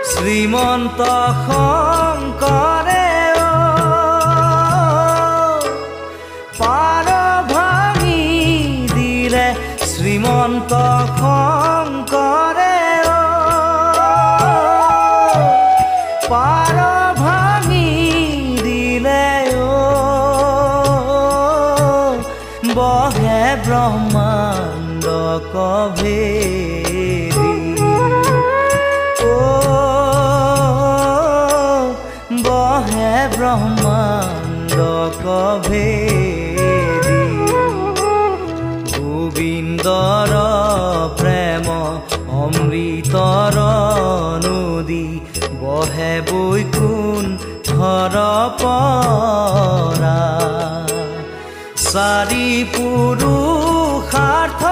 শ্ৰীমন্ত শংকৰে পাৰ ভাঙি দিলে শ্ৰীমন্ত শংকৰে পাৰ ভাঙি দিলে বহে ব্ৰহ্মাণ্ড কভেদি বহে ব্ৰহ্মাণ্ড কভেদি গোবিন্দৰ প্ৰেম অমৃতৰ নদী বহে বৈকুণ্ঠৰ পৰা চাৰি পুৰুষাৰ্থ